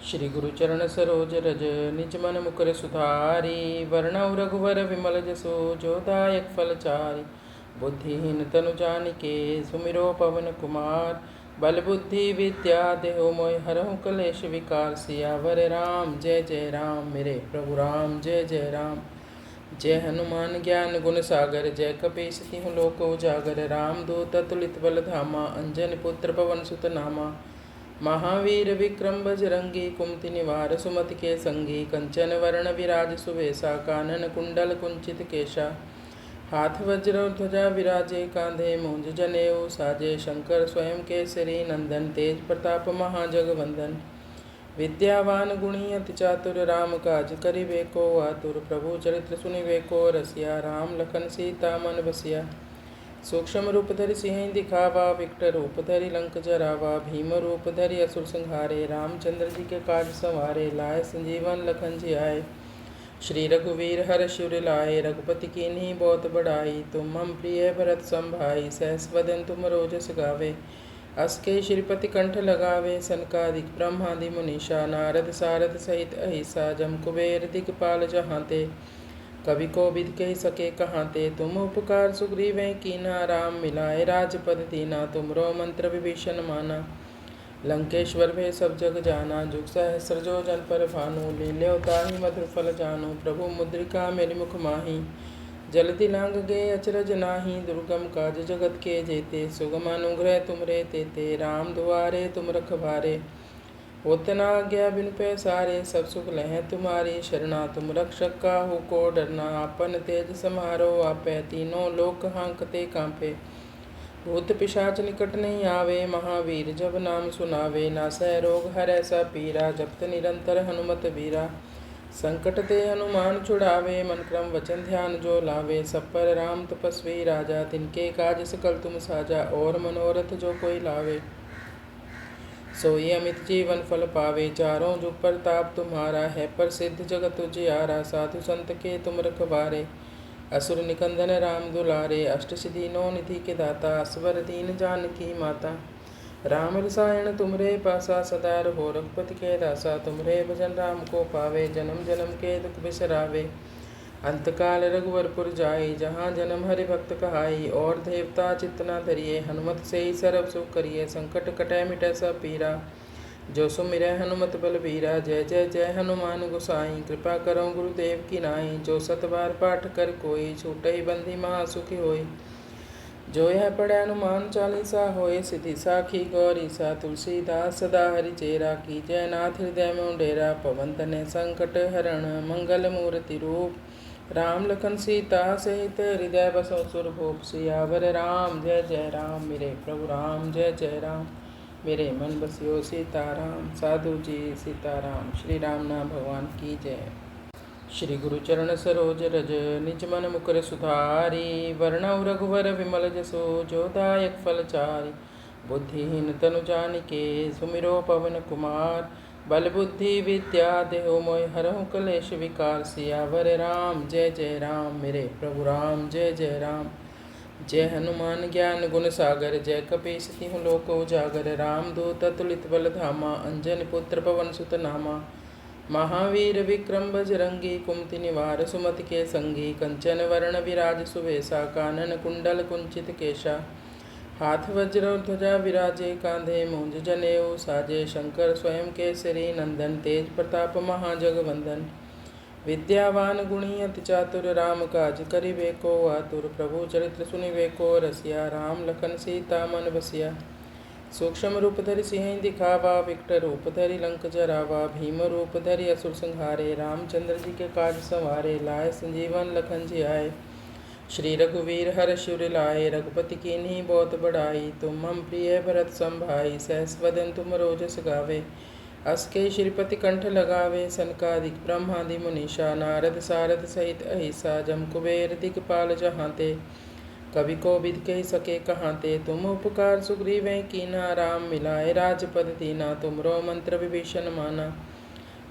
श्री गुरुचरण सरोज रज निज मन मुकुर सुधारी। वर्णव रघुवर विमल जसो जो दायक फलचारी। बुद्धिहीन तनु जानिके सुमिरो पवन कुमार। बल बुद्धि विद्या देहो मोय हरहु कलेश विकार। सियावर राम जय जय राम, मेरे प्रभु राम जय जय राम। जय हनुमान ज्ञान गुण सागर, जय कपीस तिहुँ लोक उजागर। राम दूत तुलित बल धामा, अंजनी पुत्र पवन सुत नामा। महावीर विक्रम बजरंगी, कुमति निवार सुमति के संगी। कंचन वर्ण विराज सुवेशा, कानन कुंडल कुंचित केशा। हाथ वज्र और ध्वजा विराजे, कांधे मूंज जनेऊ साजे। शंकर स्वयं केसरी नंदन, तेज प्रताप महाजगवंदन। विद्यावान गुणी अति चातुर, राम काज करिबे को आतुर। प्रभु चरित्र सुनिबे को रसिया, राम लखन सीता मन बसिया। सूक्ष्म रूप धरि सिंह दिखावा, विकट रूप धरि लंक जरावा। भीम रूप धरि असुर संहारे, रामचंद्र जी के काज संवारे। लाए संजीवन लखन जी आए, श्री रघुवीर हर शिवर लाए। रघुपति कीन्ही बहुत बड़ाई, तुम हम प्रिय भरत सम भाई। सहस वदन तुम रोजस गावे, अस के श्रीपति कंठ लगावे। सनकादिक ब्रह्मादि मुनीषा, नारद सारद सहित अहिसा। जम कुबेर दिगपाल जहांते, कवि को विद कह सके कहाते। तुम उपकार सुग्रीव कीना, राम मिलाए राजपद दीना। तुमरो मंत्र विभीषण माना, लंकेश्वर भय सब जग जाना। जुग सहस्र जो जन पर भानु, लील्यो ताहि मधुर फल जानु। प्रभु मुद्रिका मेरि मुख माही, जल्दी लांग गए अचरज नाही। दुर्गम काज जगत के जेते, सुगम अनुग्रह तुमरे तेते। राम दुआरे तुम रखवारे, होतना आज्ञा बिनु पैसारे। सब सुख लहै तुम्हारी शरणा, तुम रक्षक काहू को डरना। आपन तेज समारो आपै, तीनों लोक हांकते कांपे। भूत पिशाच निकट नहीं आवे, महावीर जब नाम सुनावे। नासै रोग हरै सब पीरा, जपत निरंतर हनुमत बीरा। संकट ते हनुमान छुड़ावे, मन क्रम वचन ध्यान जो लावे। सब पर राम तपस्वी राजा, तिनके काज सकल तुम साजा। और मनोरथ जो कोई लावे, सोई अमित जीवन फल पावे। चारों जुग प्रताप तुम्हारा, है प्रसिद्ध जगत उजियारा। साधु संत के तुम रखवारे, असुर निकंदन राम दुलारे। अष्ट सिद्धि नौ निधि के दाता, असवर दीन जानकी माता। राम रसायन तुमरे पासा, सदा रहो रघुपति के दासा। तुमरे भजन राम को पावे, जन्म जन्म के दुख बिसरावे। अंतकाल रघुवरपुर जाई, जहाँ जन्म हरि भक्त कहाई। और देवता चित्त न धरिए, हनुमत से ही सर्व सुख करिए। संकट कटै मिटै सब पीरा, जो सुमिरै हनुमत बलबीरा। जय जय जय हनुमान गोसाई, कृपा करो गुरुदेव की नाई। जो सत बार पाठ कर कोई, छूटहि बंदी महासुखी होई। जो यह पढ़े हनुमान चालीसा, होए सिद्धि साखी गौरी सा। तुलसीदास सदा हरि चेरा, की जय नाथ हृदय में डेरा। पवन तनय संकट हरण, मंगल मूर्ति रूप। राम लखन सीता सहित हृदय बसो सुरभूप। सियावर राम जय जय राम, मेरे प्रभु राम जय जय राम। मेरे मन बसियो सीताराम, साधु जी सीताराम। श्री राम नाम भगवान की जय। श्री गुरुचरण सरोज रज निज मन मुकुर सुधारी। वर्णव रघुवर विमल जसो जो दायक फलचारी। बुद्धिहीन तनु जानिके सुमिरो पवन कुमार। बल बुद्धि विद्या देहो मोय हरहु कलेश विकार। सियावर राम जय जय राम, मेरे प्रभु राम जय जय राम। जय हनुमान ज्ञान गुण सागर, जय कपीस तिहुँ लोक उजागर। राम दूत तुलित बल धामा, अंजनी पुत्र पवन सुत नामा। महावीर विक्रम बजरंगी, कुमति निवार सुमति के संगी। कंचन वर्ण विराज सुवेशा, कानन कुंडल कुंचित केशा। हाथ वज्र और ध्वजा विराजे, कांधे मूंज जनेऊ साजे। शंकर स्वयं केसरी नंदन, तेज प्रताप महाजगवंदन। विद्यावान गुणी अति चातुर, राम काज करिबे को आतुर। प्रभु चरित्र सुनिबे को रसिया, राम लखन सीता मन बसिया। सूक्ष्म रूप धरि सिंह दिखावा, विकट रूप धरि लंक जरावा। भीम रूप धरि असुर संहारे, रामचंद्र जी के काज संवारे। लाए संजीवन लखन जी आए, श्री रघुवीर हर शिवर लाए। रघुपति कीन्ही बहुत बड़ाई, तुम हम प्रिय भरत सम भाई। सहस वदन तुम रोजस गावे, अस के श्रीपति कंठ लगावे। सनकादिक ब्रह्मादि मुनीषा, नारद सारद सहित अहिसा। जम कुबेर दिगपाल जहांते, कवि को विद कह सके कहाते। तुम उपकार सुग्रीव कीना, राम मिलाए राजपद दीना। तुमरो मंत्र विभीषण माना,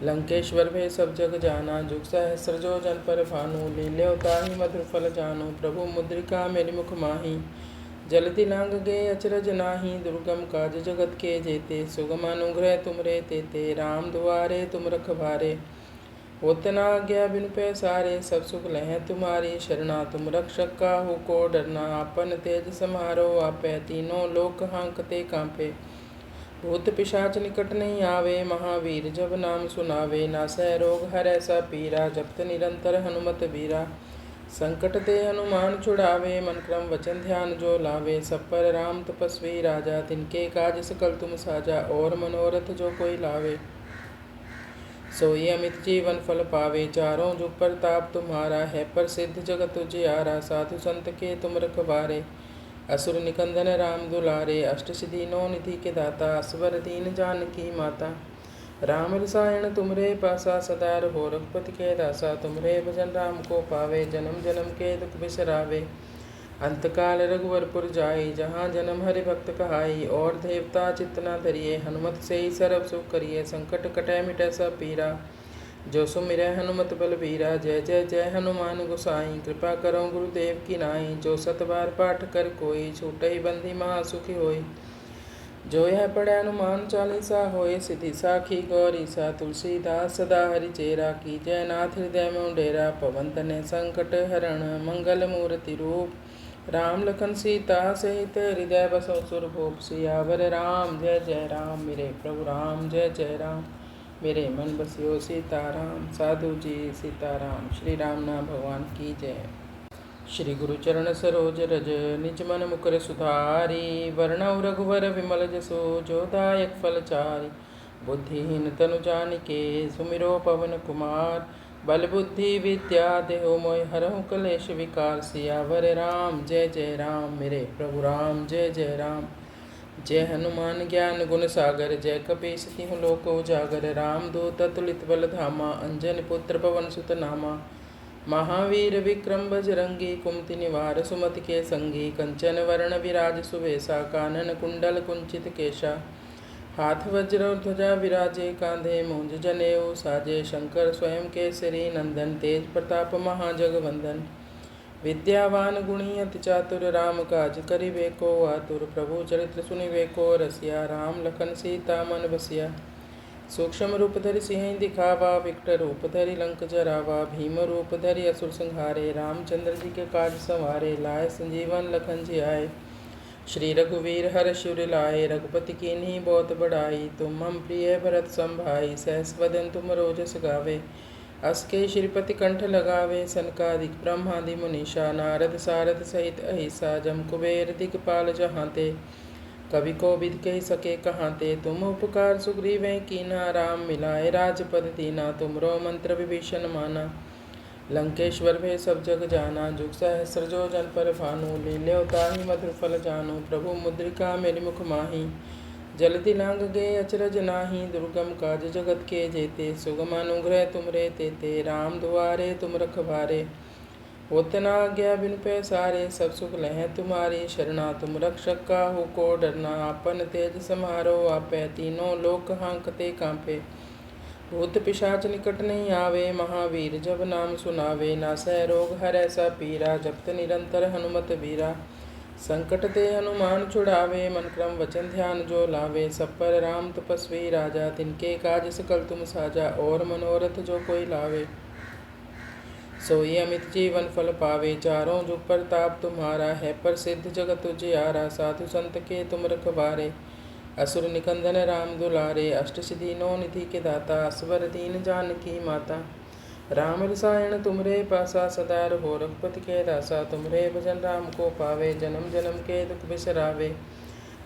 लंकेश्वर भय सब जग जाना। जुग सहस्र जो जन पर भानु, लील्यो ताहि मधुर फल जानु। प्रभु मुद्रिका मेरि मुख माही, जलति लांग गए अचरज नाही, दुर्गम काज जगत के जेते। सुगम अनुग्रह तुमरे तेते, राम दुआरे तुम रखवारे। होत न आज्ञा बिनु पैसारे, सब सुख लहै तुम्हारी। शरणा तुम रक्षक काहू को डरना, आपन तेज समारो आपै। तीनों लोक हांकते कांपे, भूत पिशाच निकट नहीं आवे। महावीर जब नाम सुनावे, नासै रोग हरै सब पीरा। जपत निरंतर हनुमत बीरा, संकट ते हनुमान छुड़ावे। मन क्रम वचन ध्यान जो लावे, सब पर राम तपस्वी राजा। तिनके काज सकल तुम साजा, और मनोरथ जो कोई लावे। सोई अमित जीवन फल पावे, चारों जुग प्रताप तुम्हारा। है प्रसिद्ध जगत उजियारा, साधु संत के तुम रखवारे। असुर निकंदन राम दुलारे, अष्ट सिद्धि नौ निधि के दाता। असवर दीन जानकी माता, राम रसायन तुमरे पासा। सदा रहो रघुपति के दासा, तुमरे भजन राम को पावे। जन्म जन्म के दुख बिसरावे, अंतकाल रघुवरपुर जाई। जहाँ जन्म हरि भक्त कहाई, और देवता चित्त न धरिए। हनुमत से ही सर्व सुख करिए, संकट कटै मिटै सब पीरा। जो सुमिरै हनुमत बलबीरा, जय जय जय हनुमान गोसाई। कृपा करो गुरुदेव की नाई, जो सत बार पाठ कर कोई। छूटहि बंदी महासुखी होई, जो यह पढ़े हनुमान चालीसा। होए सिद्धि साखी गौरी सा, तुलसीदास सदा हरि चेरा। की जय नाथ हृदय में डेरा, पवन तनय संकट हरण। मंगल मूर्ति रूप, राम लखन सीता सहित। हृदय बसो सुरभूप, सियावर राम जय जय राम। मेरे प्रभु राम जय जय राम, मेरे मन बसियो सीताराम। साधु जी सीताराम, श्री राम नाम भगवान की जय। श्री गुरु चरण सरोज रज, निज मन मुकुर सुधारी। वर्णौ रघुवर विमल जसो, जो दायक फल चारि। बुद्धिहीन तनु जानिके, सुमिरो पवन कुमार। बल बुद्धि विद्या देहो मोहि, हरहु कलेश विकार। सियावर राम जय जय राम, मेरे प्रभु राम जय जय राम। जय हनुमान ज्ञान गुण सागर, जय कपीस तिहुँ लोक उजागर। राम दूत अतुलित बल धामा, अंजन पुत्र पवन सुत नामा। महावीर विक्रम बजरंगी, कुमति निवार सुमति के संगी। कंचन वर्ण विराज सुवेशा, कानन कुंडल कुंचित केशा। हाथ वज्र और ध्वजा विराजे, कांधे मूंज जनेऊ साजे। शंकर स्वयं केसरी नंदन, तेज प्रताप महाजगवंदन। विद्यावान गुणी अति चातुर, राम काज करिबे को आतुर। प्रभु चरित्र सुनिबे को रसिया, राम लखन सीता मन बसिया। सूक्ष्म रूप धरि सिंह दिखावा, विकट रूप धरि लंक जरावा। भीम रूप धरि असुर संहारे, रामचंद्र जी के काज संवारे। लाए संजीवन लखन जी आए, श्री रघुवीर हर शिवर लाए। रघुपति कीन्ही बहुत बड़ाई, तुम मम प्रिय भरत संभाई। सहस वदन तुम रोजस गावे, अस के श्रीपति कंठ लगावे। सनकादिक ब्रह्मादि मुनीषा, नारद सारद सहित अहिसा। जम कुबेर दिगपाल जहाँ ते, कवि को विद कह सके कहाँ ते। तुम उपकार सुग्रीवें कीना, राम मिलाए राजपद दीना। तुमरो मंत्र विभीषण माना, लंकेश्वर भय सब जग जाना। जुग सहस्र जो जन पर भानु, लील्यो ताहि मधुर फल जानु। प्रभु मुद्रिका मेरि मुख माही, जलति लांग गए अचरज नाही। दुर्गम काज जगत के जेते, सुगम अनुग्रह तुमरे तेते। राम दुआरे तुम रखवारे, होत न आज्ञा बिनु पैसारे। सब सुख लहै तुम्हारी, शरणा तुम रक्षक काहू को डरना। आपन तेज समारो आपै, तीनों लोक हांकते कांपे। भूत पिशाच निकट नहीं आवे, महावीर जब नाम सुनावे। नासै रोग हरै सब पीरा, जपत निरंतर हनुमत बीरा। संकट ते हनुमान छुड़ावे, मन क्रम वचन ध्यान जो लावे। सब पर राम तपस्वी राजा, तिनके काज सकल तुम साजा। और मनोरथ जो कोई लावे, सोई अमित जीवन फल पावे। चारों जुग प्रताप तुम्हारा, है प्रसिद्ध जगत उजियारा। साधु संत के तुम रखवारे, असुर निकंदन राम दुलारे। अष्ट सिद्धि नौ निधि के दाता, असवर दीन जानकी माता। राम रसायन तुमरे पासा, सदा रहो रघुपति के दासा। तुमरे भजन राम को पावे, जन्म जन्म के दुख बिसरावे।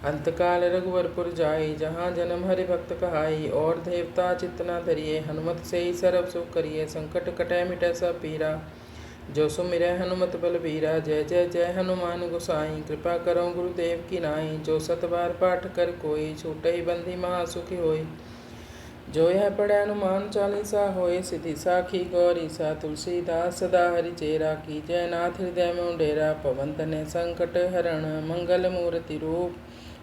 अंतकाल रघुवरपुर जाई, जहाँ जन्म हरि भक्त कहाई। और देवता चित्त न धरिए, हनुमत से ही सर्व सुख करिए। संकट कटै मिटै सब पीरा, जो सुमिरै हनुमत बलबीरा। जय जय जय हनुमान गोसाई, कृपा करो गुरुदेव की नाई। जो सत बार पाठ कर कोई, छूटहि बंदी महासुखी होई। जो यह पढ़े हनुमान चालीसा, होए सिद्धि साखी गौरी सा। तुलसीदास सदा हरि चेरा, की जय नाथ हृदय में डेरा। पवन तनय संकट हरण, मंगल मूर्ति रूप,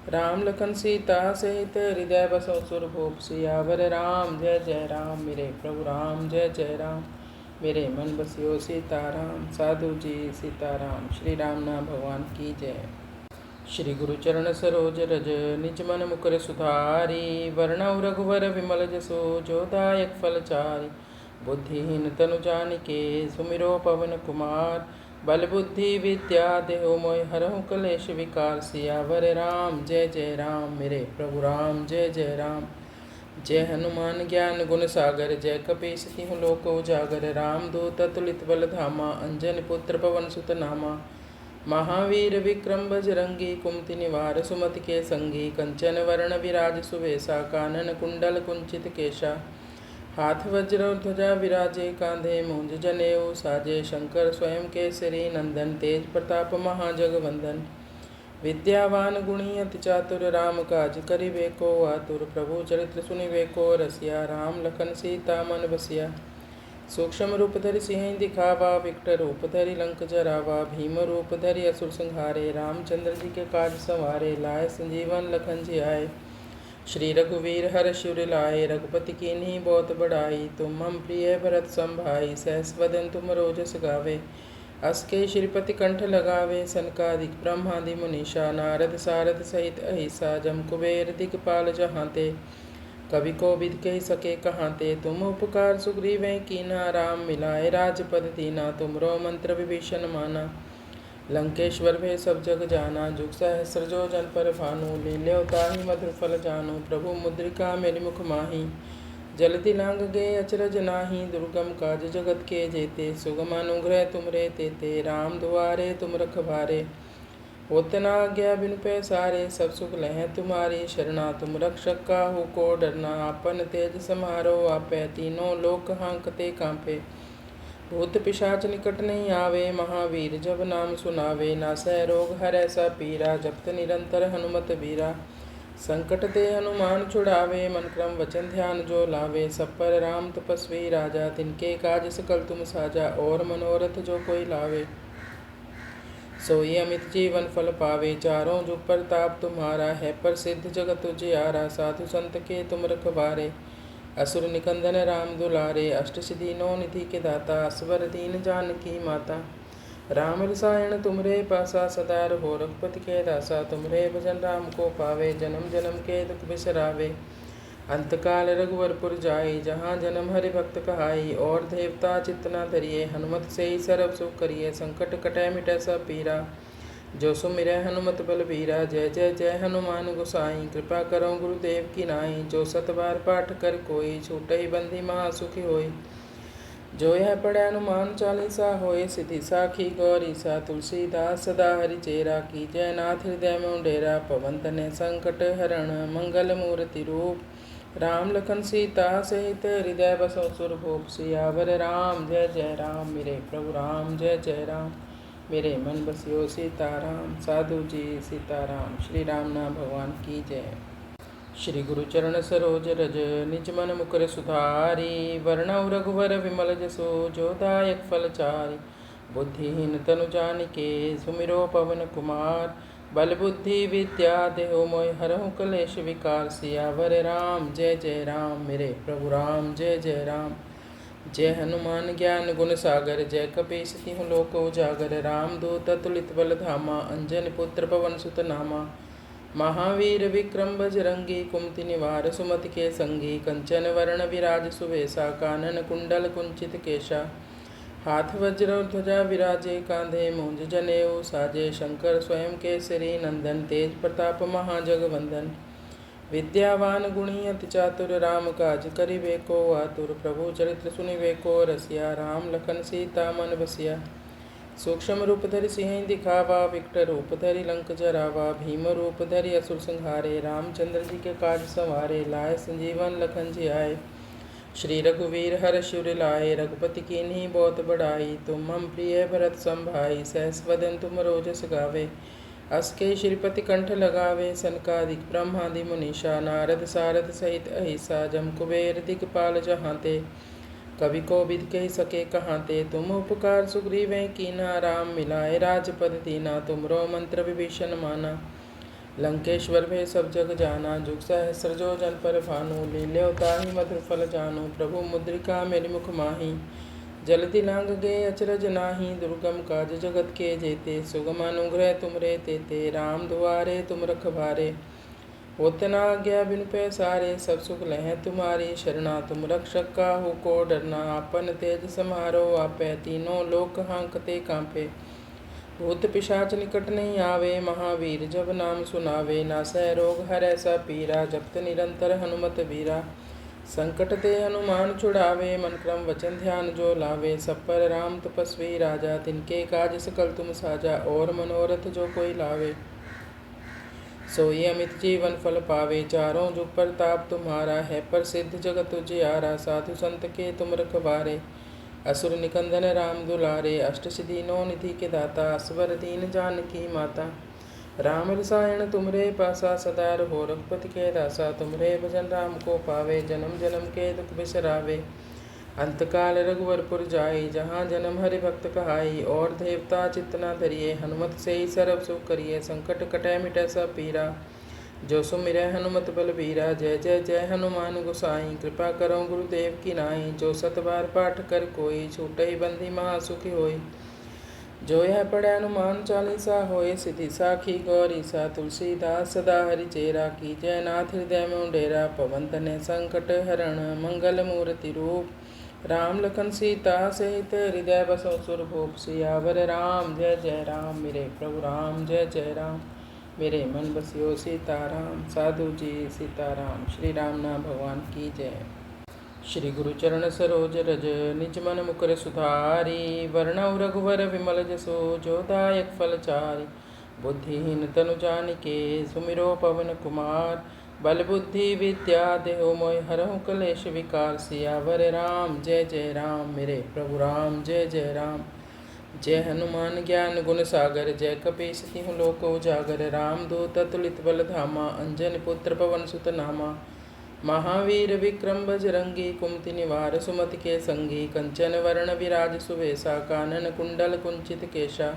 राम लखन सीता सहित। हृदय बसो सुरभूप, सियावर राम जय जय राम। मेरे प्रभु राम जय जय राम, मेरे मन बसियो सीताराम। साधु जी सीताराम, श्री राम नाम भगवान की जय। श्री गुरु चरण सरोज रज निज मन मुकुर सुधारी। वरणौ रघुवर विमल जसो जोदायक फलचारी। बुद्धिहीन तनु जानिके सुमिरो पवन कुमार। बल बुद्धि विद्या देहो मोहि हरहु कलेश विकार। सियावर राम जय जय राम मेरे प्रभु राम जय जय राम। जय हनुमान ज्ञान गुण सागर जय कपीस तिहुँ लोक उजागर। राम दूत अतुलित बल धामा अंजन पुत्र पवन सुत नामा। महावीर विक्रम बजरंगी कुमति निवार सुमति के संगी। कंचन वरण विराज सुवेशा कानन कुंडल कुंचित केशा। हाथ वज्र और ध्वजा विराजे कांधे मूंज जनेऊ साजे। शंकर स्वयं केसरी नंदन तेज प्रताप महाजगवंदन। विद्यावान गुणी अति चातुर राम काज करिबे को आतुर। प्रभु चरित्र सुनिबे को रसिया राम लखन सीता मन बसिया। सूक्ष्म रूप धरि सिंह दिखावा विकट रूप धरि लंक जरावा। भीम रूप धरि असुर संहारे रामचंद्र जी के काज संवारे। लाए संजीवन लखन जी आए श्री रघुवीर हर शिवर लाए। रघुपति कीन्ही बहुत बड़ाई तुम हम प्रिय भरत संभाई। सहस वदन तुम रोजस गावे अस के श्रीपति कंठ लगावे। सनकादिक ब्रह्मादि मुनीषा नारद सारद सहित अहिसा। जम कुबेर दिगपाल जहांते कवि को विद कह सके कहांते। तुम उपकार सुग्रीवें कीना राम मिलाए राजपद दीना। तुमरो मंत्र विभीषण माना लंकेश्वर भय सब जग जाना। जुग सहस्र जो जन पर भानु लील्यो ताहि मधुर फल जानु। प्रभु मुद्रिका मेरि मुख माही जलति लांग गए अचरज नाही। दुर्गम काज जगत के जेते सुगम अनुग्रह तुमरे तेते। राम दुआरे तुम रखवारे होत न आज्ञा बिनु पैसारे। सब सुख लहै तुम्हारी शरणा तुम रक्षक काहू को डरना। आपन तेज समारो आपै तीनों लोक हांकते कांपे। भूत पिशाच निकट नहीं आवे महावीर जब नाम सुनावे। नासै रोग हरै सा पीरा जपत निरंतर हनुमत बीरा। संकट ते हनुमान छुड़ावे मन क्रम वचन ध्यान जो लावे। सब पर राम तपस्वी राजा तिनके काज सकल तुम साजा। और मनोरथ जो कोई लावे सोई अमित जीवन फल पावे। चारों जुग प्रताप तुम्हारा है प्रसिद्ध जगत उजियारा। साधु संत के तुम रखवारे असुर निकंदन राम दुलारे। अष्ट सिद्धि नौ निधि के दाता असवर दीन जानकी माता। राम रसायन तुमरे पासा सदा रहो रघुपति के दासा। तुमरे भजन राम को पावे जन्म जन्म के दुख बिसरावे। अंतकाल रघुवरपुर जाई जहाँ जन्म हरि भक्त कहाई। और देवता चित्तना धरिए हनुमत से ही सर्व सुख करिए। संकट कटै मिटै सब पीरा जो सुमिरै हनुमत बलबीरा। जय जय जय हनुमान गोसाई कृपा करो गुरुदेव की नाई। जो सत बार पाठ कर कोई छूटहि बंदी महासुखी होई। जो यह पढ़े हनुमान चालीसा होए सिद्धि साखी गौरी सा। तुलसीदास सदा हरि चेरा की जय नाथ हृदय में डेरा। पवन तनय संकट हरण मंगल मूर्ति रूप। राम लखन सीता सहित हृदय बसो सुरभूप। सियावर राम जय जय राम मेरे प्रभु राम जय जय राम। मेरे मन बसियो सीताराम साधु जी सीताराम। श्री राम नाम भगवान की जय। श्री गुरु चरण सरोज रज निज मन मुकुर सुधारी। वरणौ रघुवर विमल जसो जोदायक फलचारी। बुद्धिहीन तनु जानिके सुमिरो पवन कुमार। बल बुद्धि विद्या देहो मोहि हरहु कलेश विकार। सियावर राम जय जय राम मेरे प्रभु राम जय जय राम। जय हनुमान ज्ञान गुण सागर जय कपीस तिहुँ लोक उजागर। राम दूत अतुलित बल धामा अंजन पुत्र पवन सुत नामा। महावीर विक्रम बजरंगी कुमति निवार सुमति के संगी। कंचन वरण विराज सुवेशा कानन कुंडल कुंचित केशा। हाथ वज्र और ध्वजा विराजे कांधे मूंज जनेऊ साजे। शंकर स्वयं केसरी नंदन तेज प्रताप महाजगवंदन। विद्यावान गुणी अति चातुर राम काज करिबे को आतुर। प्रभु चरित्र सुनिबे को रसिया राम लखन सीता मन बसिया। सूक्ष्म रूप धरि सिंह दिखावा विकट रूप धरि लंक जरावा। भीम रूप धरि असुर संहारे रामचंद्र जी के काज संवारे। लाए संजीवन लखन जी आए श्री रघुवीर हर शिवर लाए। रघुपति कीन्ही बहुत बड़ाई तुम हम प्रिय भरत संभाई। सहस वदन तुम रोजस गावे अस के श्रीपति कंठ लगावे। सनकादिक ब्रह्मादि मुनीषा नारद सारद सहित अहिसा। जम कुबेर दिगपाल जहांते कवि को विद कह सके कहांते। तुम उपकार सुग्रीवें कीना राम मिलाए राजपद दीना। तुमरो मंत्र विभीषण माना लंकेश्वर भय सब जग जाना। जुग सहस्र जो जन पर भानु लील्यो ताहि मधुर फल जानु। प्रभु मुद्रिका मेरि मुख माही जल्दी लांग गए अचरज नाही, दुर्गम काज जगत के जेते। सुगम अनुग्रह तुमरे तेते, राम दुआरे तुम रखवारे। होत न आज्ञा बिनु पैसारे, सब सुख लहै तुम्हारी। शरणा तुम रक्षक काहू को डरना, आपन तेज समारो आपै। तीनों लोक हांकते कांपे, भूत पिशाच निकट नहीं आवे। महावीर जब नाम सुनावे, नासै रोग हरै सब पीरा। जपत निरंतर हनुमत बीरा, संकट ते हनुमान छुड़ावे। मन क्रम वचन ध्यान जो लावे, सब पर राम तपस्वी राजा। तिनके काज सकल तुम साजा, और मनोरथ जो कोई लावे। सोई अमित जीवन फल पावे, चारों जुग प्रताप तुम्हारा। है प्रसिद्ध जगत उजियारा, साधु संत के तुम रखवारे। असुर निकंदन राम दुलारे, अष्ट सिद्धि नौ निधि के दाता। असवर दीन जानकी माता, राम रसायन तुमरे पासा। सदा रहो रघुपति के दासा, तुमरे भजन राम को पावे। जन्म जन्म के दुख बिसरावे, अंतकाल रघुवरपुर जाई। जहाँ जन्म हरि भक्त कहाई, और देवता चित्तना धरिए। हनुमत से ही सर्व सुख करिए, संकट कटै मिटै सब पीरा। जो सुमिरै हनुमत बलबीरा, जय जय जय हनुमान गोसाई। कृपा करो गुरुदेव की नाई, जो सत बार पाठ कर कोई। छूटहि बंदी महासुखी होई, जो यह पढ़े हनुमान चालीसा। होए सिद्धि साखी गौरी सा, तुलसीदास सदा हरि चेरा। की जय नाथ हृदय में डेरा, पवन तनय संकट हरण। मंगल मूर्ति रूप, राम लखन सीता सहित। हृदय बसो सुरभूप, सियावर राम जय जय राम। मेरे प्रभु राम जय जय राम, मेरे मन बसियो सीताराम। साधु जी सीताराम, श्री राम नाम भगवान की जय। श्री गुरु चरण सरोज रज, निज मन मुकुर सुधारी। वर्णौ रघुवर विमल जसो, जो दायक फल चारि। बुद्धिहीन तनु जानिके, सुमिरो पवन कुमार। बल बुद्धि विद्या देहो मोहि, हरहु कलेश विकार। सियावर राम जय जय राम, मेरे प्रभु राम जय जय राम। जय हनुमान ज्ञान गुण सागर, जय कपीस तिहुँ लोक उजागर। राम दूत अतुलित बल धामा, अंजन पुत्र पवन सुत नामा। महावीर विक्रम बजरंगी, कुमति निवार सुमति के संगी। कंचन वरण विराज सुवेशा, कानन कुंडल कुंचित केशा।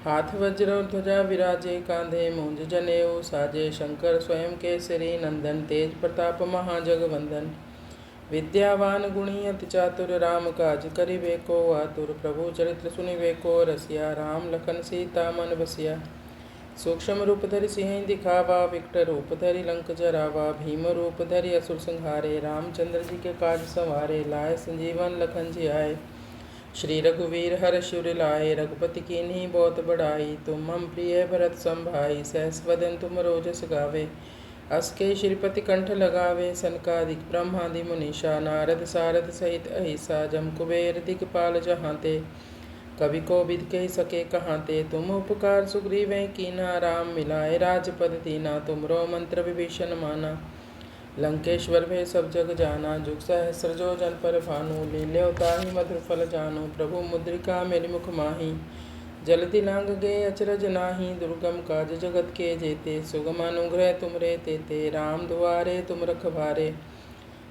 हाथ वज्र और ध्वजा विराजे, कांधे मूंज जनेऊ साजे। शंकर स्वयं केसरी नंदन, तेज प्रताप महाजगवंदन। विद्यावान गुणी अति चातुर, राम काज करिबे को आतुर। प्रभु चरित्र सुनिबे को रसिया, राम लखन सीता मन बसिया। सूक्ष्म रूप धरि सिंह दिखावा, विकट रूप धरि लंक जरावा। भीम रूप धरि असुर संहारे, रामचंद्र जी के काज संवारे। लाए संजीवन लखन जी आए, श्री रघुवीर हर्ष उर लाए। रघुपति कीन्ही बहुत बड़ाई, तुम मम प्रिय भरत सम भाई। सहस वदन तुम रोजस गावे, अस के श्रीपति कंठ लगावे। सनकादिक ब्रह्मादि मुनीषा, नारद सारद सहित अहिसा। जम कुबेर दिगपाल जहांते, कवि कोविद कह सके कहांते। तुम उपकार सुग्रीवें कीना, राम मिलाए राजपद दीना। तुमरो मंत्र विभीषण माना, लंकेश्वर भय सब जग जाना। जुग सहस्र जो जन पर भानु, लील्यो ताहि मधुर फल जानु। प्रभु मुद्रिका मेरि मुख माही, जल्दी लांग गए अचरज नाही। दुर्गम काज जगत के जेते, सुगम अनुग्रह तुमरे तेते। राम दुआरे तुम रखवारे,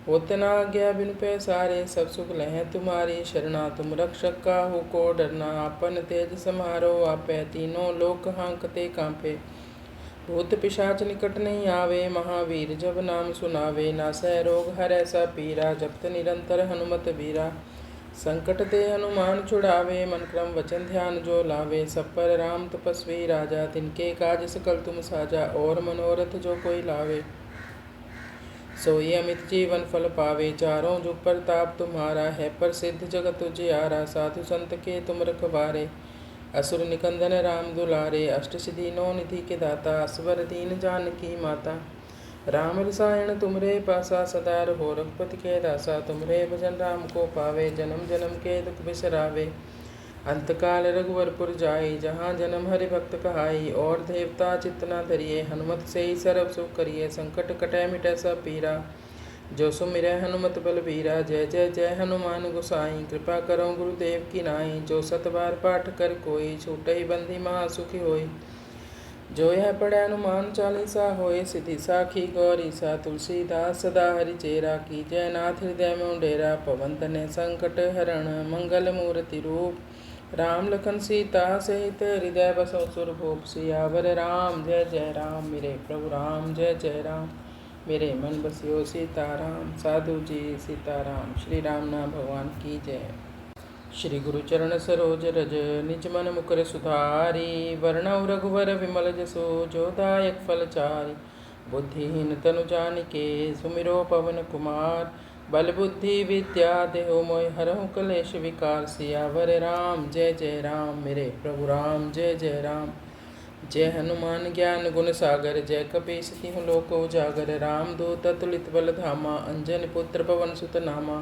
होत न आज्ञा बिनु पैसारे। सब सुख लहै तुम्हारी, शरणा तुम रक्षक काहू को डरना। आपन तेज समारो आपै, तीनों लोक हांकते कांपे। भूत पिशाच निकट नहीं आवे, महावीर जब नाम सुनावे। नासै रोग हरै सब पीरा, जपत निरंतर हनुमत बीरा। संकट ते हनुमान छुड़ावे, मन क्रम वचन ध्यान जो लावे। सब पर राम तपस्वी राजा, तिनके काज सकल तुम साजा। और मनोरथ जो कोई लावे, सोई अमित जीवन फल पावे। चारों जुग प्रताप तुम्हारा, है प्रसिद्ध जगत उजियारा। साधु संत के तुम रखवारे, असुर निकंदन राम दुलारे। अष्ट सिद्धि नौ निधि के दाता, असवर दीन जानकी माता। राम रसायन तुमरे पासा, सदा रहो रघुपति के दासा। तुमरे भजन राम को पावे, जन्म जन्म के दुख बिसरावे। अंतकाल रघुवरपुर जाई, जहाँ जन्म हरि भक्त कहाई। और देवता चित्तना धरिए, हनुमत से ही सर्व सुख करिए। संकट कटै मिटै सब पीरा, जो सुमिरै हनुमत बलबीरा। जय जय जय हनुमान गोसाई, कृपा करो गुरुदेव की नाई। जो सत बार पाठ कर कोई, छूटहि बंदी महासुखी होई। जो यह पढ़े हनुमान चालीसा, होए सिद्धि साखी गौरी सा। तुलसीदास सदा हरि चेरा, की जय नाथ हृदय में डेरा। पवन तनय संकट हरण, मंगल मूर्ति रूप, राम लखन सीता सहित। हृदय बसो सुरभूप, सियावर राम जय जय राम। मेरे प्रभु राम जय जय राम, मेरे मन बसियो सीताराम। साधु जी सीताराम, श्री राम नाम भगवान की जय। श्री गुरु चरण सरोज रज निज मन मुकुर सुधारी। वरणौ रघुवर विमल जसो जो दायक फल चारि। बुद्धिहीन तनु जानिके सुमिरो पवन कुमार। बल बुद्धि विद्या देहो मोहि हरहु कलेश विकार। सियावर राम जय जय राम, मेरे प्रभु राम जय जय राम। जय हनुमान ज्ञान गुण सागर, जय कपीस तिहुँ लोक उजागर। राम दूत अतुलित बल धामा, अंजनी पुत्र पवन सुत नामा।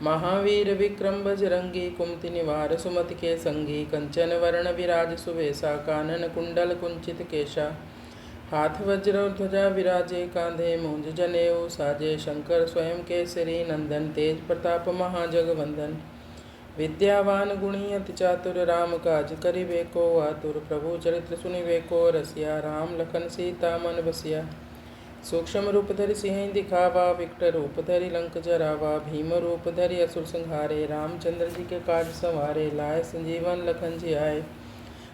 महावीर विक्रम बजरंगी, कुमति निवार सुमति के संगी। कंचन वरण विराज सुवेशा, कानन कुंडल कुंचित केशा। हाथ वज्र और ध्वजा विराजे, कांधे मूंज जनेऊ साजे। शंकर स्वयं केसरी नंदन, तेज प्रताप महाजगवंदन। विद्यावान गुणी अति चातुर, राम काज करिबे को आतुर। प्रभु चरित्र सुनिबे को रसिया, राम लखन सीता मन बसिया। सूक्ष्म रूप धरि सिंह दिखावा, विकट रूप धरि लंक जरावा। भीम रूप धरि असुर संहारे, रामचंद्र जी के काज संवारे। लाए संजीवन लखन जी आए,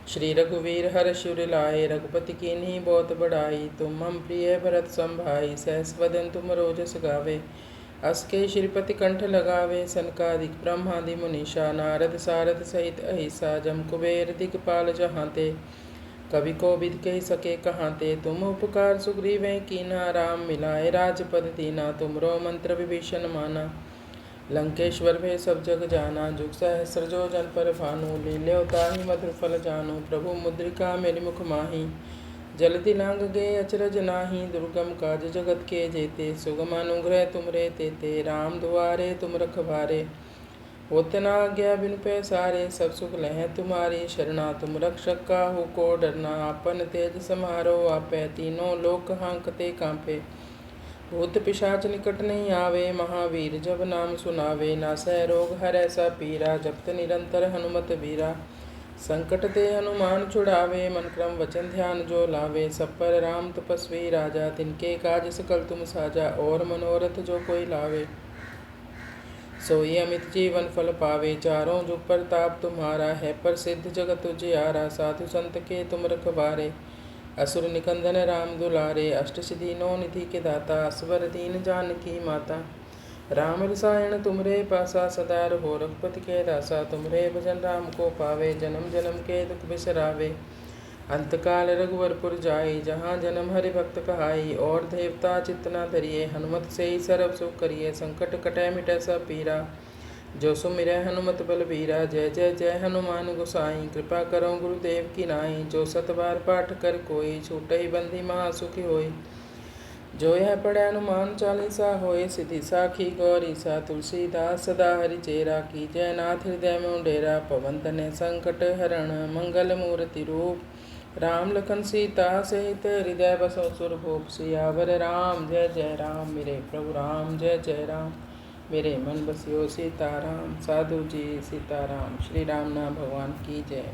श्री रघुवीर हर शिवर लाए। रघुपति कीन्ही बहुत बड़ाई, तुम हम प्रिय भरत सम भाई। सहस वदन तुम रोजस गावे, अस के श्रीपति कंठ लगावे। सनकादिक ब्रह्मादि मुनीषा, नारद सारद सहित अहिसा। जम कुबेर दिगपाल जहांते, कवि को बिद कह सके कहांते। तुम उपकार सुग्रीवें कीना, राम मिलाए राजपद दीना। तुमरो मंत्र विभीषण माना, लंकेश्वर भय सब जग जाना। जुग सहस्र जो जन पर भानु, लील्यो ताहि मधुर फल जानु। प्रभु मुद्रिका मेरि मुख माही, जल्दी लांग गए अचरज नाही। दुर्गम काज जगत के जेते, सुगम अनुग्रह तुमरे तेते। राम दुआरे तुम रखवारे, होत न आज्ञा बिनु पैसारे। सब सुख लहै तुम्हारी शरणा, तुम रक्षक काहू को डरना। आपन तेज समारो आपै, तीनों लोक हांकते कांपे। भूत पिशाच निकट नहीं आवे, महावीर जब नाम सुनावे। नासै रोग हरै सब पीरा, जपत निरंतर हनुमत बीरा। संकट ते हनुमान छुड़ावे, मन क्रम वचन ध्यान जो लावे। सब पर राम तपस्वी राजा, तिनके काज सकल तुम साजा। और मनोरथ जो कोई लावे, सोई अमित जीवन फल पावे। चारों जुग प्रताप तुम्हारा, है प्रसिद्ध जगत उजियारा। साधु संत के तुम रखवारे, असुर निकंदन राम दुलारे। अष्ट सिद्धि नौ निधि के दाता, असवर दीन जानकी माता। राम रसायन तुमरे पासा, सदा रहो रघुपति के दासा। तुमरे भजन राम को पावे, जन्म जन्म के दुख बिसरावे। अंतकाल रघुवरपुर जाई, जहाँ जन्म हरि भक्त कहाई। और देवता चित्त न धरिए, हनुमत से ही सर्व सुख करिए। संकट कटै मिटै सब पीरा, जो सुमिरै हनुमत बलबीरा। जय जय जय हनुमान गोसाई, कृपा करो गुरुदेव की नाई। जो सत बार पाठ कर कोई, छूटहि बंदी महासुखी होई। जो यह पढ़े हनुमान चालीसा, होए सिद्धि साखी गौरी सा। तुलसीदास सदा हरि चेरा, की जय नाथ हृदय में डेरा। पवन तनय संकट हरण, मंगल मूर्ति रूप। राम लखन सीता सहित हृदय बसो सुरभूप। सियावर राम जय जय राम, मेरे प्रभु राम जय जय राम। मेरे मन बसियो सीताराम, साधु जी सीताराम। श्री राम नाम भगवान की जय।